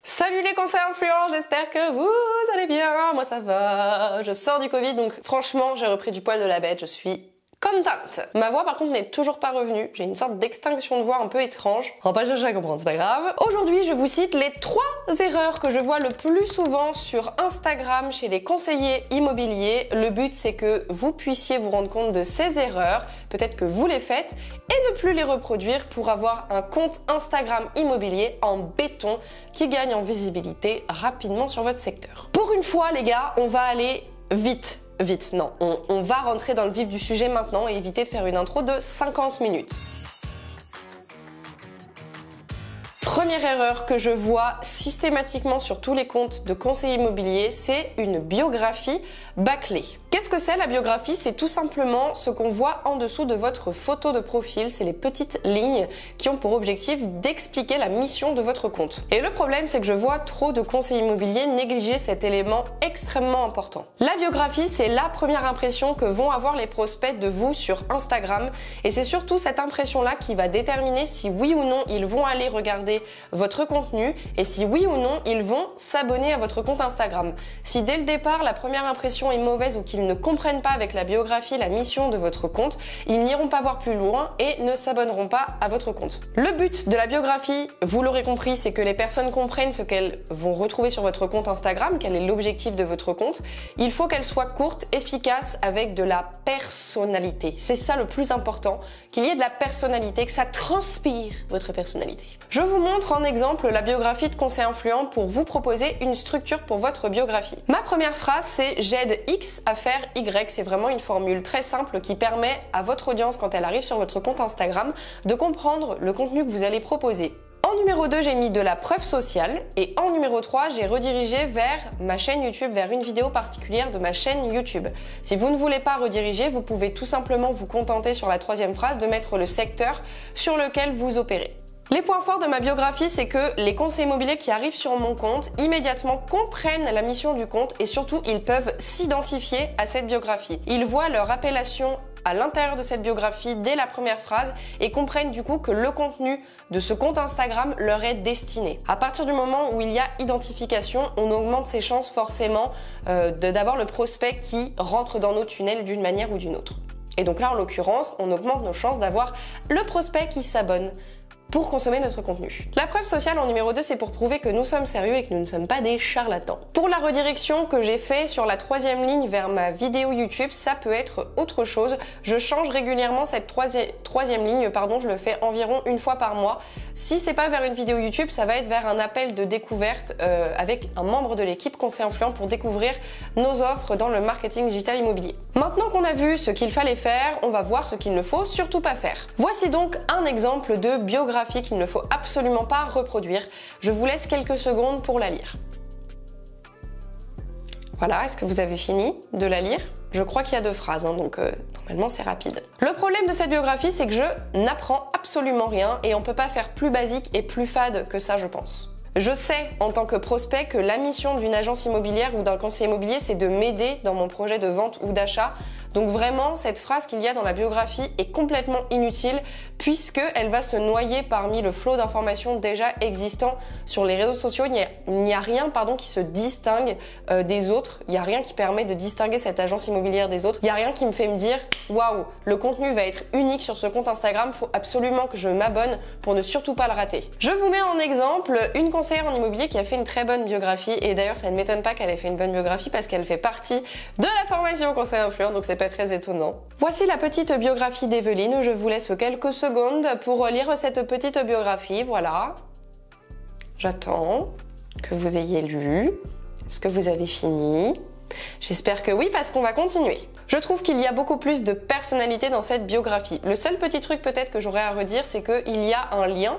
Salut les conseils influents, j'espère que vous allez bien, moi ça va. Je sors du Covid donc franchement j'ai repris du poil de la bête, je suis contente. Ma voix par contre n'est toujours pas revenue, j'ai une sorte d'extinction de voix un peu étrange. On va pas chercher à comprendre, c'est pas grave. Aujourd'hui je vous cite les 3 erreurs que je vois le plus souvent sur Instagram chez les conseillers immobiliers. Le but c'est que vous puissiez vous rendre compte de ces erreurs, peut-être que vous les faites, et ne plus les reproduire pour avoir un compte Instagram immobilier en béton qui gagne en visibilité rapidement sur votre secteur. Pour une fois les gars, on va aller vite. Non, on va rentrer dans le vif du sujet maintenant et éviter de faire une intro de 50 minutes. Première erreur que je vois systématiquement sur tous les comptes de conseillers immobiliers, c'est une biographie bâclée. Qu'est-ce que c'est la biographie? C'est tout simplement ce qu'on voit en dessous de votre photo de profil, c'est les petites lignes qui ont pour objectif d'expliquer la mission de votre compte. Et le problème, c'est que je vois trop de conseillers immobiliers négliger cet élément extrêmement important. La biographie, c'est la première impression que vont avoir les prospects de vous sur Instagram et c'est surtout cette impression-là qui va déterminer si oui ou non ils vont aller regarder votre contenu et si oui ou non ils vont s'abonner à votre compte Instagram. Si dès le départ la première impression est mauvaise ou qu'ils ne comprennent pas avec la biographie la mission de votre compte, ils n'iront pas voir plus loin et ne s'abonneront pas à votre compte. Le but de la biographie, vous l'aurez compris, c'est que les personnes comprennent ce qu'elles vont retrouver sur votre compte Instagram, quel est l'objectif de votre compte. Il faut qu'elle soit courte, efficace, avec de la personnalité. C'est ça le plus important, qu'il y ait de la personnalité, que ça transpire votre personnalité. Je vous montre en exemple la biographie de conseiller influent pour vous proposer une structure pour votre biographie. Ma première phrase, c'est j'aide X à faire Y. C'est vraiment une formule très simple qui permet à votre audience, quand elle arrive sur votre compte Instagram, de comprendre le contenu que vous allez proposer. En numéro 2, j'ai mis de la preuve sociale et en numéro 3, j'ai redirigé vers ma chaîne YouTube, vers une vidéo particulière de ma chaîne YouTube. Si vous ne voulez pas rediriger, vous pouvez tout simplement vous contenter sur la troisième phrase de mettre le secteur sur lequel vous opérez. Les points forts de ma biographie, c'est que les conseillers immobiliers qui arrivent sur mon compte immédiatement comprennent la mission du compte et surtout ils peuvent s'identifier à cette biographie. Ils voient leur appellation à l'intérieur de cette biographie dès la première phrase et comprennent du coup que le contenu de ce compte Instagram leur est destiné. À partir du moment où il y a identification, on augmente ses chances forcément d'avoir le prospect qui rentre dans nos tunnels d'une manière ou d'une autre. Et donc là, en l'occurrence, on augmente nos chances d'avoir le prospect qui s'abonne pour consommer notre contenu. La preuve sociale en numéro 2, c'est pour prouver que nous sommes sérieux et que nous ne sommes pas des charlatans. Pour la redirection que j'ai fait sur la troisième ligne vers ma vidéo YouTube, ça peut être autre chose. Je change régulièrement cette troisième ligne, je le fais environ une fois par mois. Si c'est pas vers une vidéo YouTube, ça va être vers un appel de découverte avec un membre de l'équipe conseiller influent pour découvrir nos offres dans le marketing digital immobilier. Maintenant qu'on a vu ce qu'il fallait faire, on va voir ce qu'il ne faut surtout pas faire. Voici donc un exemple de biographie qu'il ne faut absolument pas reproduire. Je vous laisse quelques secondes pour la lire. Voilà, est-ce que vous avez fini de la lire? Je crois qu'il y a 2 phrases, donc normalement c'est rapide. Le problème de cette biographie, c'est que je n'apprends absolument rien et on peut pas faire plus basique et plus fade que ça, je pense. Je sais en tant que prospect que la mission d'une agence immobilière ou d'un conseiller immobilier, c'est de m'aider dans mon projet de vente ou d'achat. Donc vraiment, cette phrase qu'il y a dans la biographie est complètement inutile puisqu'elle va se noyer parmi le flot d'informations déjà existants sur les réseaux sociaux. Il n'y a rien qui se distingue des autres. Il n'y a rien qui permet de distinguer cette agence immobilière des autres. Il n'y a rien qui me fait me dire « Waouh, le contenu va être unique sur ce compte Instagram, il faut absolument que je m'abonne pour ne surtout pas le rater. » Je vous mets en exemple une conseillère en immobilier qui a fait une très bonne biographie et d'ailleurs ça ne m'étonne pas qu'elle ait fait une bonne biographie parce qu'elle fait partie de la formation conseiller influent, donc c'est pas très étonnant. Voici la petite biographie d'Evelyne, je vous laisse quelques secondes pour lire cette petite biographie, voilà. J'attends que vous ayez lu. Est-ce que vous avez fini? J'espère que oui parce qu'on va continuer. Je trouve qu'il y a beaucoup plus de personnalité dans cette biographie. Le seul petit truc peut-être que j'aurais à redire, c'est qu'il y a un lien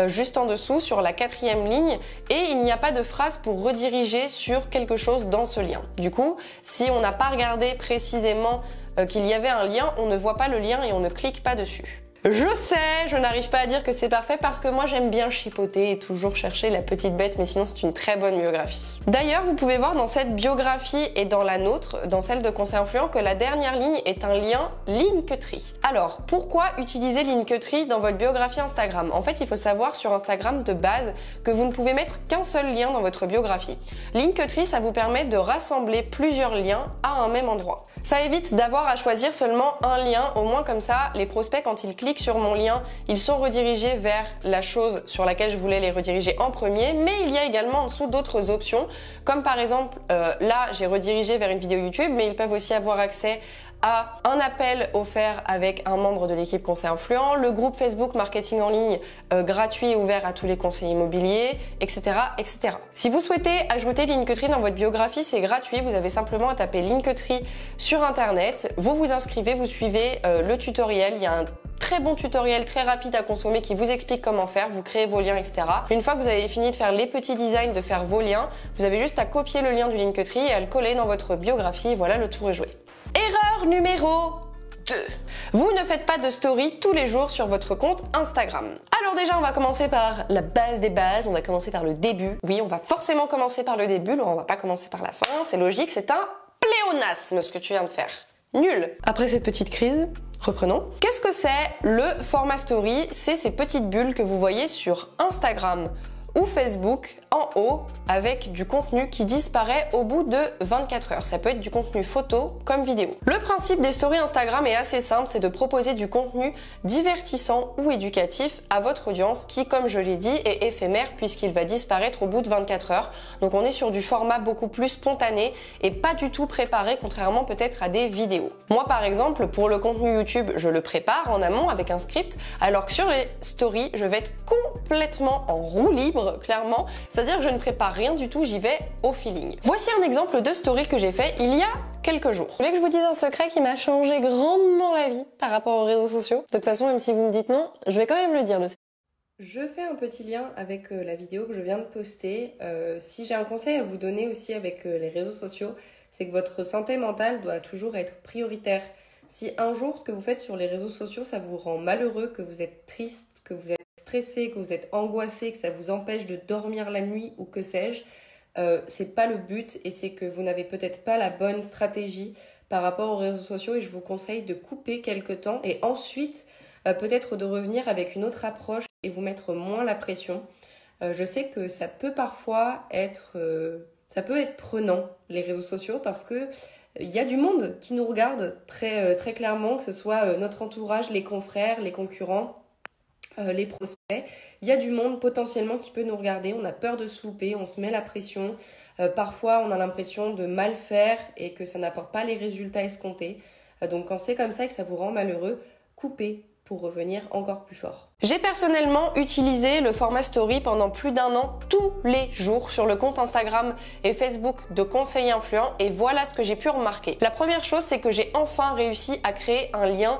juste en dessous sur la 4e ligne et il n'y a pas de phrase pour rediriger sur quelque chose dans ce lien. Du coup, si on n'a pas regardé précisément qu'il y avait un lien, on ne voit pas le lien et on ne clique pas dessus. Je sais, je n'arrive pas à dire que c'est parfait parce que moi j'aime bien chipoter et toujours chercher la petite bête, mais sinon c'est une très bonne biographie. D'ailleurs, vous pouvez voir dans cette biographie et dans la nôtre, dans celle de Conseil Influent, que la dernière ligne est un lien Linktree. Alors, pourquoi utiliser Linktree dans votre biographie Instagram? En fait, il faut savoir sur Instagram de base que vous ne pouvez mettre qu'un seul lien dans votre biographie. Linktree, ça vous permet de rassembler plusieurs liens à un même endroit. Ça évite d'avoir à choisir seulement un lien, au moins comme ça, les prospects, quand ils cliquent sur mon lien, ils sont redirigés vers la chose sur laquelle je voulais les rediriger en premier, mais il y a également en dessous d'autres options, comme par exemple, là, j'ai redirigé vers une vidéo YouTube, mais ils peuvent aussi avoir accès à un appel offert avec un membre de l'équipe Conseil Influent, le groupe Facebook Marketing en ligne gratuit ouvert à tous les conseillers immobiliers, etc., etc. Si vous souhaitez ajouter Linktree dans votre biographie, c'est gratuit. Vous avez simplement à taper Linktree sur Internet. Vous vous inscrivez, vous suivez le tutoriel. Il y a un très bon tutoriel très rapide à consommer qui vous explique comment faire, vous créez vos liens, etc. Une fois que vous avez fini de faire les petits designs, de faire vos liens, vous avez juste à copier le lien du Linktree et à le coller dans votre biographie. Voilà, le tour est joué. Erreur numéro 2. Vous ne faites pas de story tous les jours sur votre compte Instagram. Alors déjà, on va commencer par la base des bases, on va commencer par le début. Oui, on va forcément commencer par le début, on va pas commencer par la fin, c'est logique, c'est un pléonasme ce que tu viens de faire. Nul. Après cette petite crise, reprenons. Qu'est-ce que c'est le format story? C'est ces petites bulles que vous voyez sur Instagram ou Facebook en haut avec du contenu qui disparaît au bout de 24 heures. Ça peut être du contenu photo comme vidéo. Le principe des stories Instagram est assez simple, c'est de proposer du contenu divertissant ou éducatif à votre audience qui, comme je l'ai dit, est éphémère puisqu'il va disparaître au bout de 24 heures. Donc on est sur du format beaucoup plus spontané et pas du tout préparé, contrairement peut-être à des vidéos. Moi par exemple, pour le contenu YouTube, je le prépare en amont avec un script, alors que sur les stories, je vais être complètement en roue libre, clairement, c'est-à-dire que je ne prépare rien du tout, j'y vais au feeling. Voici un exemple de story que j'ai fait il y a quelques jours. Vous voulez que je vous dise un secret qui m'a changé grandement la vie par rapport aux réseaux sociaux? De toute façon, même si vous me dites non, je vais quand même le dire. Je fais un petit lien avec la vidéo que je viens de poster. Si j'ai un conseil à vous donner aussi avec les réseaux sociaux, c'est que votre santé mentale doit toujours être prioritaire. Si un jour, ce que vous faites sur les réseaux sociaux, ça vous rend malheureux, que vous êtes triste, que vous êtes stressé, que vous êtes angoissé, que ça vous empêche de dormir la nuit ou que sais-je, c'est pas le but et c'est que vous n'avez peut-être pas la bonne stratégie par rapport aux réseaux sociaux et je vous conseille de couper quelque temps et ensuite peut-être de revenir avec une autre approche et vous mettre moins la pression. Je sais que ça peut parfois être, prenant les réseaux sociaux parce que il y a du monde qui nous regarde très clairement, que ce soit notre entourage, les confrères, les concurrents, les prospects. Il y a du monde potentiellement qui peut nous regarder, on a peur de se louper, on se met la pression. Parfois, on a l'impression de mal faire et que ça n'apporte pas les résultats escomptés. Donc quand c'est comme ça et que ça vous rend malheureux, coupez pour revenir encore plus fort. J'ai personnellement utilisé le format story pendant plus d'un an, tous les jours, sur le compte Instagram et Facebook de Conseiller Influent et voilà ce que j'ai pu remarquer. La première chose, c'est que j'ai enfin réussi à créer un lien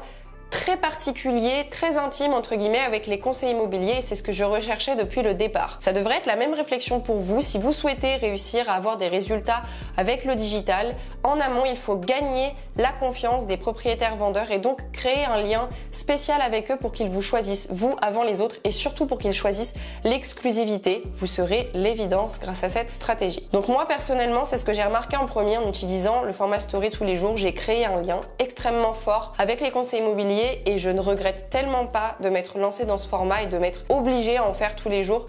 très particulier, très intime entre guillemets avec les conseillers immobiliers et c'est ce que je recherchais depuis le départ. Ça devrait être la même réflexion pour vous si vous souhaitez réussir à avoir des résultats avec le digital. En amont, il faut gagner la confiance des propriétaires vendeurs et donc créer un lien spécial avec eux pour qu'ils vous choisissent, vous avant les autres et surtout pour qu'ils choisissent l'exclusivité. Vous serez l'évidence grâce à cette stratégie. Donc moi personnellement, c'est ce que j'ai remarqué en premier en utilisant le format story tous les jours. J'ai créé un lien extrêmement fort avec les conseillers immobiliers et je ne regrette tellement pas de m'être lancée dans ce format et de m'être obligée à en faire tous les jours.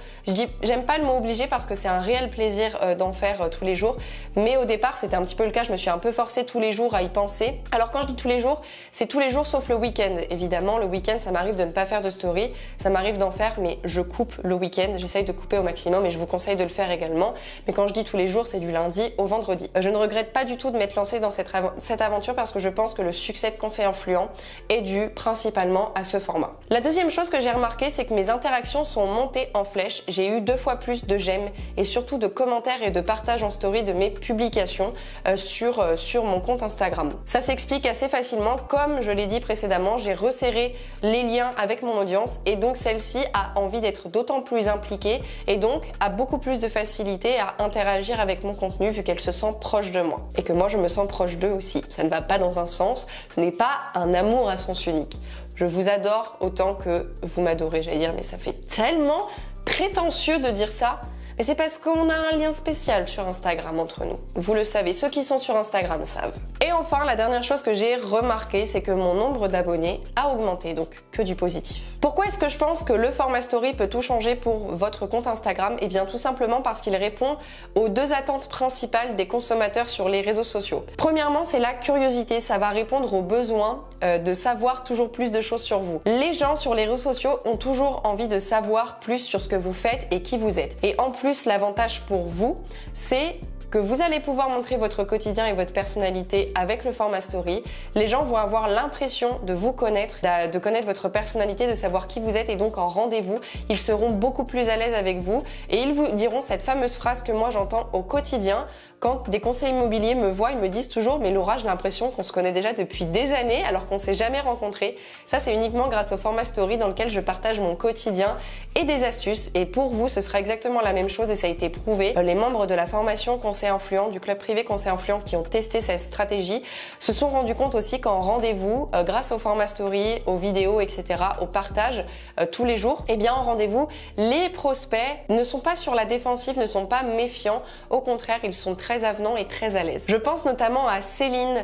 J'aime pas le mot obligé parce que c'est un réel plaisir d'en faire tous les jours, mais au départ c'était un petit peu le cas, je me suis un peu forcée tous les jours à y penser. Alors quand je dis tous les jours, c'est tous les jours sauf le week-end. Évidemment, le week-end ça m'arrive de ne pas faire de story, ça m'arrive d'en faire mais je coupe le week-end, j'essaye de couper au maximum et je vous conseille de le faire également. Mais quand je dis tous les jours, c'est du lundi au vendredi. Je ne regrette pas du tout de m'être lancée dans cette aventure parce que je pense que le succès de Conseil Influent est dû principalement à ce format. La deuxième chose que j'ai remarqué, c'est que mes interactions sont montées en flèche. J'ai eu 2 fois plus de j'aime et surtout de commentaires et de partages en story de mes publications sur mon compte Instagram. Ça s'explique assez facilement. Comme je l'ai dit précédemment, j'ai resserré les liens avec mon audience et donc celle-ci a envie d'être d'autant plus impliquée et donc a beaucoup plus de facilité à interagir avec mon contenu vu qu'elle se sent proche de moi et que moi je me sens proche d'eux aussi. Ça ne va pas dans un sens, ce n'est pas un amour à sens unique. je vous adore autant que vous m'adorez. J'allais dire, mais ça fait tellement prétentieux de dire ça. Mais c'est parce qu'on a un lien spécial sur Instagram entre nous. Vous le savez, ceux qui sont sur Instagram savent. Et enfin, la dernière chose que j'ai remarqué, c'est que mon nombre d'abonnés a augmenté, donc que du positif. Pourquoi est-ce que je pense que le format story peut tout changer pour votre compte Instagram? Eh bien tout simplement parce qu'il répond aux deux attentes principales des consommateurs sur les réseaux sociaux. Premièrement, c'est la curiosité, ça va répondre aux besoins de savoir toujours plus de choses sur vous. Les gens sur les réseaux sociaux ont toujours envie de savoir plus sur ce que vous faites et qui vous êtes. Et en plus, l'avantage pour vous, c'est que vous allez pouvoir montrer votre quotidien et votre personnalité avec le format story. Les gens vont avoir l'impression de vous connaître, de connaître votre personnalité, de savoir qui vous êtes, et donc en rendez-vous, ils seront beaucoup plus à l'aise avec vous et ils vous diront cette fameuse phrase que moi j'entends au quotidien quand des conseillers immobiliers me voient. Ils me disent toujours: mais Laura, j'ai l'impression qu'on se connaît déjà depuis des années alors qu'on s'est jamais rencontrés. Ça, c'est uniquement grâce au format story dans lequel je partage mon quotidien et des astuces, et pour vous ce sera exactement la même chose et ça a été prouvé. Les membres de la formation conseil influent, du club privé conseil influent qui ont testé cette stratégie se sont rendus compte aussi qu'en rendez-vous, grâce au format story, aux vidéos, etc., au partage tous les jours, et bien en rendez-vous, les prospects ne sont pas sur la défensive, ne sont pas méfiants, au contraire, ils sont très avenants et très à l'aise. Je pense notamment à Céline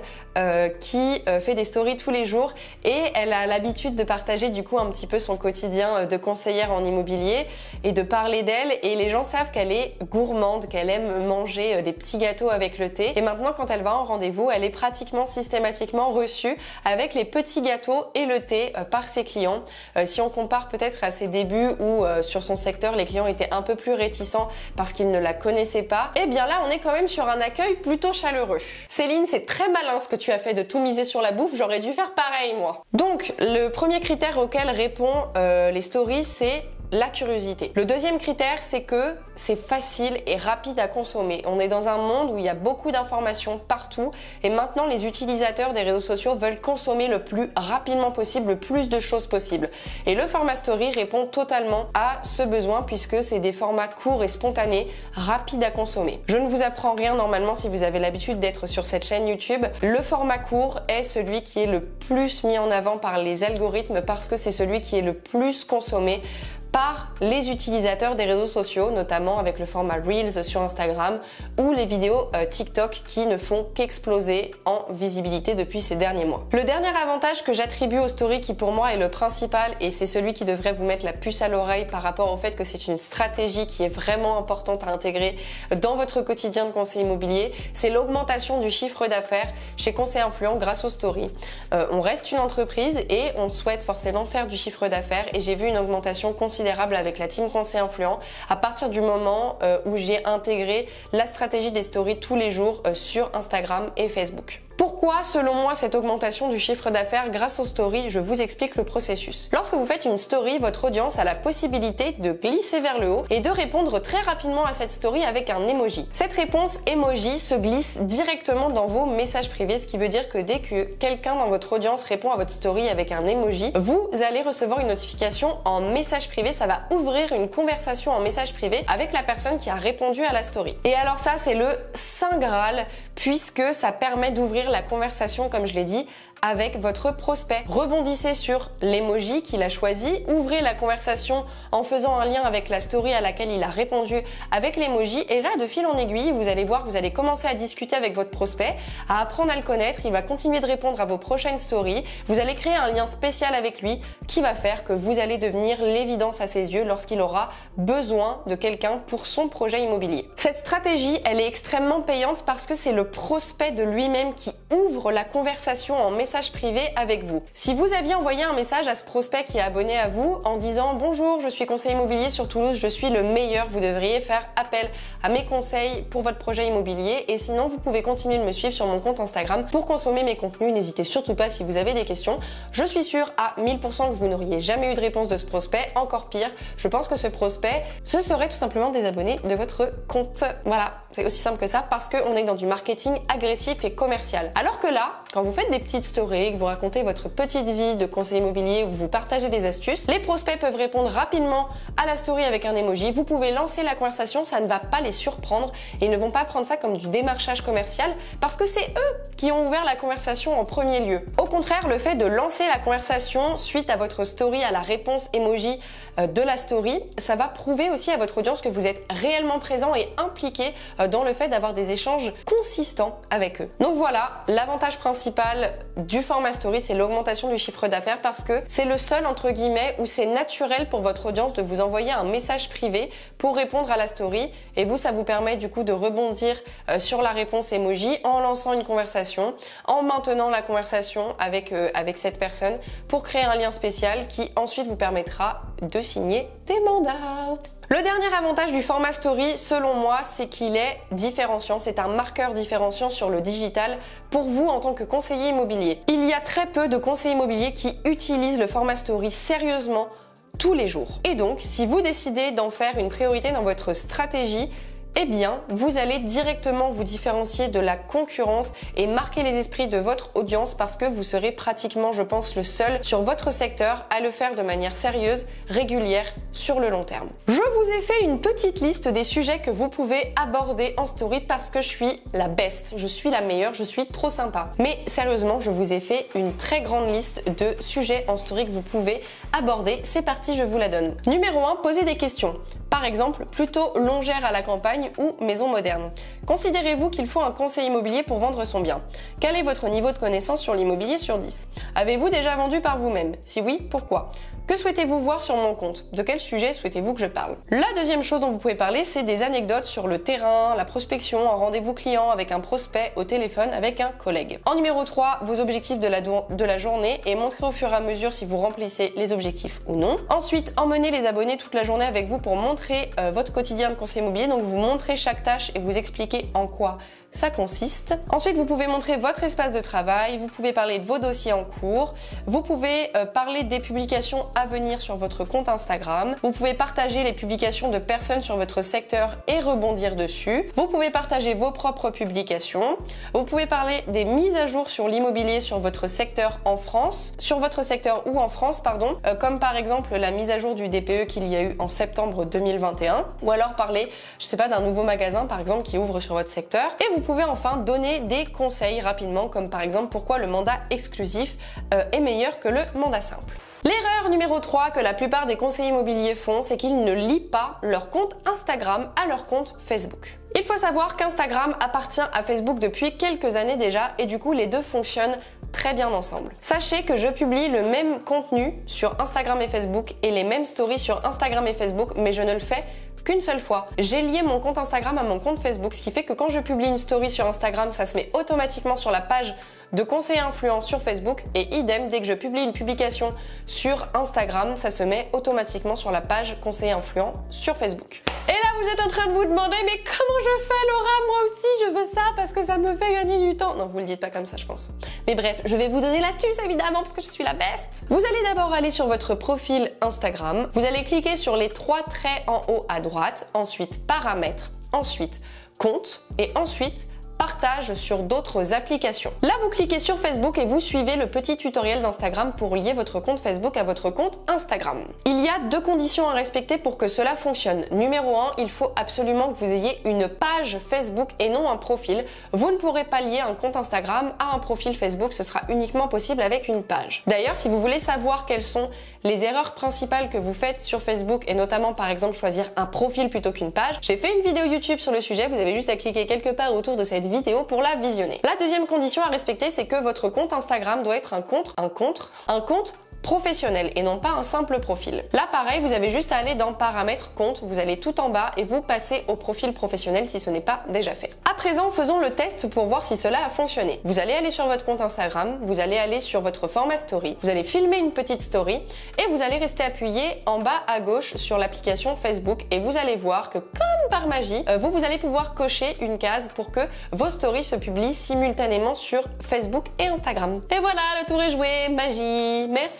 qui fait des stories tous les jours et elle a l'habitude de partager du coup un petit peu son quotidien de conseillère en immobilier et de parler d'elle, et les gens savent qu'elle est gourmande, qu'elle aime manger des petits gâteaux avec le thé, et maintenant quand elle va en rendez-vous, elle est pratiquement systématiquement reçue avec les petits gâteaux et le thé par ses clients. Si on compare peut-être à ses débuts où sur son secteur les clients étaient un peu plus réticents parce qu'ils ne la connaissaient pas, et bien là on est quand même sur un accueil plutôt chaleureux. Céline, c'est très malin ce que tu as fait de tout miser sur la bouffe, j'aurais dû faire pareil moi. Donc le premier critère auquel répond les stories, c'est la curiosité. Le deuxième critère, c'est que c'est facile et rapide à consommer. On est dans un monde où il y a beaucoup d'informations partout, et maintenant les utilisateurs des réseaux sociaux veulent consommer le plus rapidement possible, le plus de choses possible. Et le format story répond totalement à ce besoin puisque c'est des formats courts et spontanés, rapides à consommer. Je ne vous apprends rien normalement si vous avez l'habitude d'être sur cette chaîne YouTube. Le format court est celui qui est le plus mis en avant par les algorithmes parce que c'est celui qui est le plus consommé par les utilisateurs des réseaux sociaux, notamment avec le format Reels sur Instagram ou les vidéos TikTok qui ne font qu'exploser en visibilité depuis ces derniers mois. Le dernier avantage que j'attribue aux stories, qui pour moi est le principal et c'est celui qui devrait vous mettre la puce à l'oreille par rapport au fait que c'est une stratégie qui est vraiment importante à intégrer dans votre quotidien de conseiller immobilier, c'est l'augmentation du chiffre d'affaires chez Conseil Influent grâce aux stories. On reste une entreprise et on souhaite forcément faire du chiffre d'affaires, et j'ai vu une augmentation considérable avec la team conseil influent à partir du moment où j'ai intégré la stratégie des stories tous les jours sur Instagram et Facebook. Pourquoi, selon moi, cette augmentation du chiffre d'affaires grâce aux stories? Je vous explique le processus. Lorsque vous faites une story, votre audience a la possibilité de glisser vers le haut et de répondre très rapidement à cette story avec un emoji. Cette réponse emoji se glisse directement dans vos messages privés, ce qui veut dire que dès que quelqu'un dans votre audience répond à votre story avec un emoji, vous allez recevoir une notification en message privé. Ça va ouvrir une conversation en message privé avec la personne qui a répondu à la story. Et alors ça, c'est le Saint Graal, puisque ça permet d'ouvrir la conversation, comme je l'ai dit, avec votre prospect. Rebondissez sur l'emoji qu'il a choisi, ouvrez la conversation en faisant un lien avec la story à laquelle il a répondu avec l'emoji, et là, de fil en aiguille, vous allez voir que vous allez commencer à discuter avec votre prospect, à apprendre à le connaître, il va continuer de répondre à vos prochaines stories, vous allez créer un lien spécial avec lui qui va faire que vous allez devenir l'évidence à ses yeux lorsqu'il aura besoin de quelqu'un pour son projet immobilier. Cette stratégie, elle est extrêmement payante parce que c'est le prospect de lui-même qui ouvre la conversation en message privé avec vous. Si vous aviez envoyé un message à ce prospect qui est abonné à vous en disant: bonjour, je suis conseiller immobilier sur Toulouse, je suis le meilleur, vous devriez faire appel à mes conseils pour votre projet immobilier, et sinon vous pouvez continuer de me suivre sur mon compte Instagram pour consommer mes contenus. N'hésitez surtout pas si vous avez des questions. Je suis sûre à 1000% que vous n'auriez jamais eu de réponse de ce prospect. Encore pire, je pense que ce prospect se serait tout simplement désabonné de votre compte. Voilà, c'est aussi simple que ça, parce qu'on est dans du marketing agressif et commercial. Alors que là, quand vous faites des petites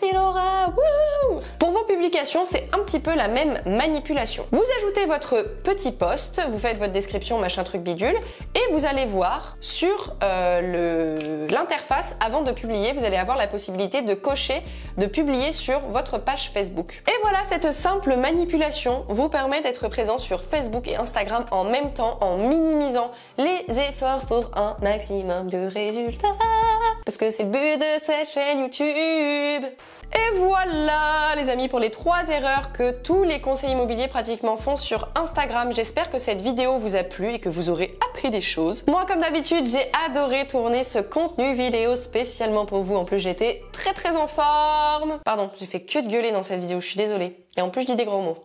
Merci Laura. Wouh. Pour vos publications, c'est un petit peu la même manipulation. Vous ajoutez votre petit post, vous faites votre description, machin truc bidule, et vous allez voir sur l'interface, avant de publier, vous allez avoir la possibilité de cocher, de publier sur votre page Facebook. Et voilà, cette simple manipulation vous permet d'être présent sur Facebook et Instagram en même temps, en minimisant les efforts pour un maximum de résultats. Parce que c'est le but de cette chaîne YouTube. Et voilà les amis pour les 3 erreurs que tous les conseillers immobiliers pratiquement font sur Instagram. J'espère que cette vidéo vous a plu et que vous aurez appris des choses. Moi comme d'habitude j'ai adoré tourner ce contenu vidéo spécialement pour vous. En plus j'étais très en forme. Pardon, j'ai fait que de gueuler dans cette vidéo, je suis désolée. Et en plus je dis des gros mots.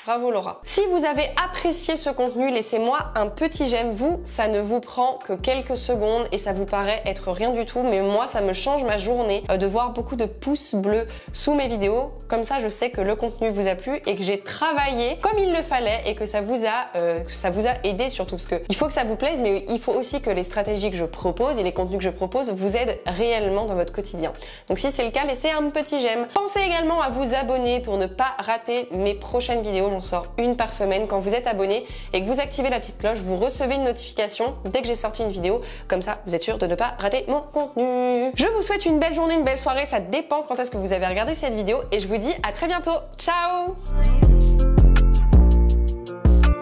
Bravo Laura. Si vous avez apprécié ce contenu, laissez-moi un petit j'aime. Vous, ça ne vous prend que quelques secondes et ça vous paraît être rien du tout, mais moi, ça me change ma journée de voir beaucoup de pouces bleus sous mes vidéos. Comme ça, je sais que le contenu vous a plu et que j'ai travaillé comme il le fallait et que ça vous a aidé surtout. Parce que il faut que ça vous plaise, mais il faut aussi que les stratégies que je propose et les contenus que je propose vous aident réellement dans votre quotidien. Donc si c'est le cas, laissez un petit j'aime. Pensez également à vous abonner pour ne pas rater mes prochaines vidéos. J'en sors une par semaine. Quand vous êtes abonné et que vous activez la petite cloche, vous recevez une notification dès que j'ai sorti une vidéo. Comme ça, vous êtes sûr de ne pas rater mon contenu. Je vous souhaite une belle journée, une belle soirée. Ça dépend quand est-ce que vous avez regardé cette vidéo et je vous dis à très bientôt. Ciao!